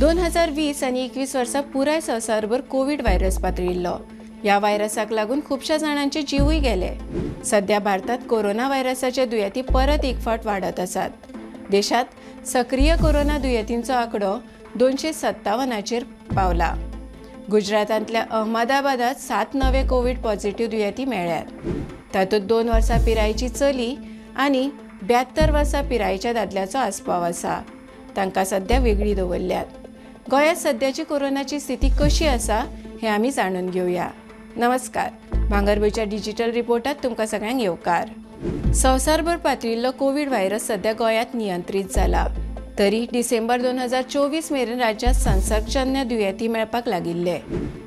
2020 आणि 21 वर्सां पुराय संवसारभर कोविड व्हायरस पातळिल्लो। ह्या व्हायरसाक लागून खूपशा जाणांचे जीवय गेले। सध्या भारतात कोरोना व्हायरसाचे दुयेंती परत एक फावट वाढत आसात। देशात सक्रिय कोरोना दुयेंतींचो आंकडो 257चेर पावला। गुजरातांतल्या अहमदाबादात 7 नवे कोविड पॉझिटिव्ह दुयेंती मेळ्ळ्यात। तातूंत 2 वर्सां पिरायेची चली आनी 72 वर्सां पिरायेच्या दादल्याचो आस्पाव आसा। तांकां सध्या वेगळी दवरल्यात। गोंयांत सध्याची कोरोनाची स्थिती कशी आसा हे आमी जाणून घेवया। नमस्कार, भांगरभूंयच्या डिजिटल रिपोर्टात तुमकां सगळ्यांक येवकार। संवसारभर पातळिल्लो कोविड व्हायरस सध्या गोंयांत नियंत्रीत जाला। तरी डिसेंबर 2024 मेरेन राज्यांत संसर्गजन्य दुयेंती मेळपाक लागिल्ले।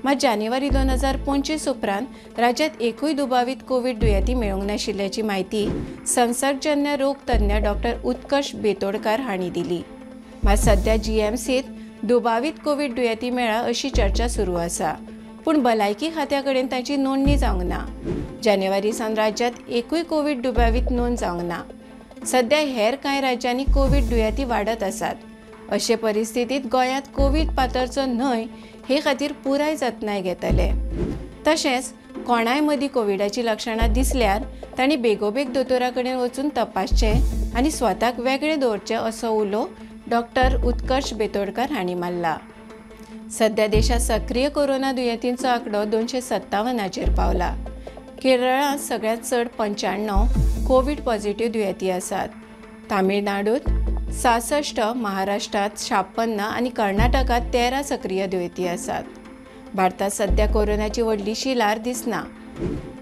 मात जानेवारी 2025 उपरांत राज्यांत एकूय दुबावीत कोविड दुयेंती मेळूंक नाशिल्ल्याची म्हायती संसर्गजन्य रोग तज्ञ डॉक्टर उत्कर्ष बेतोडकार हांणी दिली। मात सध्या जीएमसीत दुबावीत कोविड दुयेंती मेळ्ळा अशी चर्चा सुरू आसा, पूण भलायकी खात्या कडेन ताची नोंदणी जावंक ना। जानेवारी सावन राज्यांत एकूय कोविड दुबावीत नोंद जावंक ना। सध्या हेर कांय राज्यांनी कोविड दुयेंती वाडत आसात। अशे परिस्थितीत गोंयांत कोविड पातळचो न्हय हे खातीर पुराय जतनाय घेतले। तशेंच कोणाय मदीं कोविडाची लक्षणां दिसल्यार तांणी बेगोबेग दोतोरा कडेन वचून तपासचें आनी स्वताक वेगळे दवरचें असो उलो डॉक्टर उत्कर्ष बेतोडकार हांणी मारला। सध्या देशात सक्रिय कोरोना दुयेंतींचो आंकडो 257चेर पावला। केरळांत सगळ्यांत चड 95 कोविड पॉझिटिव्ह दुयेंती आसात। तामिळनाडूत 66, महाराष्ट्रात 56 आनी कर्नाटकात 13 सक्रिय दुयेंती आसात। भारतात सध्या कोरोनाची व्हडलीशी ल्हार दिसना।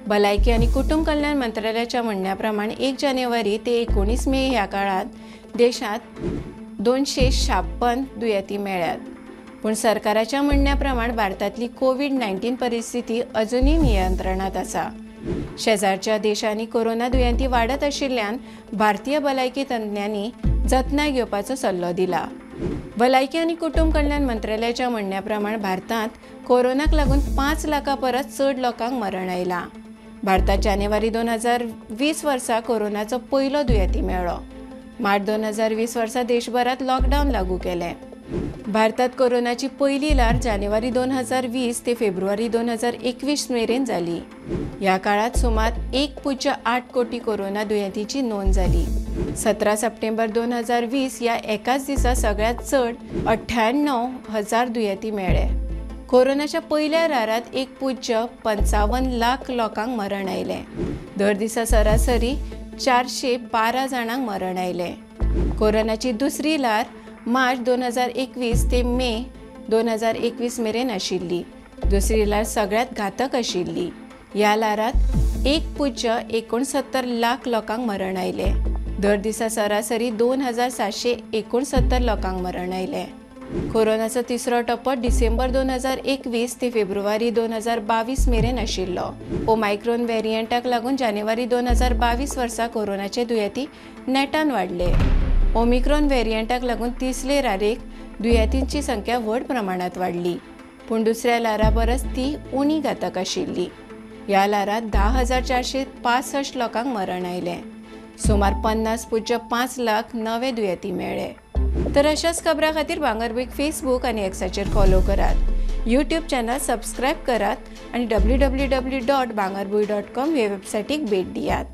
भलायकी आनी कुटुंब कल्याण मंत्रालयाच्या म्हणण्या प्रमाण 1 जानेवारी ते 19 मे ह्या काळात देशात 256 दुयेंती मेळ्ळ्यात। पूण सरकाराच्या म्हणण्या प्रमाण भारतातली कोविड-19 परिस्थिती अजूनय नियंत्रणात आसा। शेजारच्या देशांनी कोरोना दुयेंती वाडत आशिल्ल्यान भारतीय भलायकी तज्ञांनी जतनाय घेवपाचो सल्लो दिला। भलायकी आनी कुटुंब कल्याण मंत्रालयाच्या म्हणण्या प्रमाण भारतांत कोरोनाक लागून 5 लाखां परस चड लोकांक मरण आयलां। भारतात जानेवारी 2020 वर्सा कोरोनाचो पयलो दुयेंती मेळ्ळो। मार्च 2020 वर्सा देशभरात लॉकडावन लागू केलें। भारतात कोरोनाची पयली ल्हार जानेवारी 2020 ते फेब्रुवारी 2021 मेरेन जाली। ह्या काळात सुमार 1.8 कोटी कोरोना दुयेंतींची नोंद जाली। 17 सप्टेंबर 2020 ह्या एकाच दिसा सगळ्यांत चड 98,000 दुयेंती मेळ्ळे। कोरोनाच्या पयल्या ल्हारात 1.55 लाख लोकांक मरण आयलें। दर दिसा सरासरी 412 जाणांक मरण आयलें। कोरोनाची दुसरी ल्हार मार्च 2021 ते मे 2021 मेरेन आशिल्ली। दुसरी ल्हार सगळ्यांत घातक आशिल्ली। ह्या ल्हारात 1.69 लाख लोकांक मरण आयलें। दर दिसा सरासरी 2769 लोकांक मरण आयलें। कोरोनाचो तिसरो टप्पो डिसेंबर 2021 ते फेब्रुवारी 2022 मेरेन आशिल्लो। ओमायक्रॉन व्हेरियंटाक लागून जानेवारी 2022 वर्सा कोरोनाचे दुयेंती नेटान वाडले। ओमिक्रॉन व्हेरियंटाक लागून तिसरे ल्हारेक दुयेंतींची संख्या व्हड प्रमाणात वाडली, पूण दुसऱ्या ल्हारा परस ती उणी घातक आशिल्ली। ह्या ल्हारात 10,465 लोकांक मरण आयलें। सुमार 50.5 लाख नवे दुयेंती मेळ्ळे। तर अशाच खबरां खातीर भांगरभूंयक फेसबूक आनी एक्साचेर फॉलो करात। यूट्यूब चॅनल सबस्क्रायब करात आनी www.bangarbuy.com हे वेबसायटीक भेट दियात।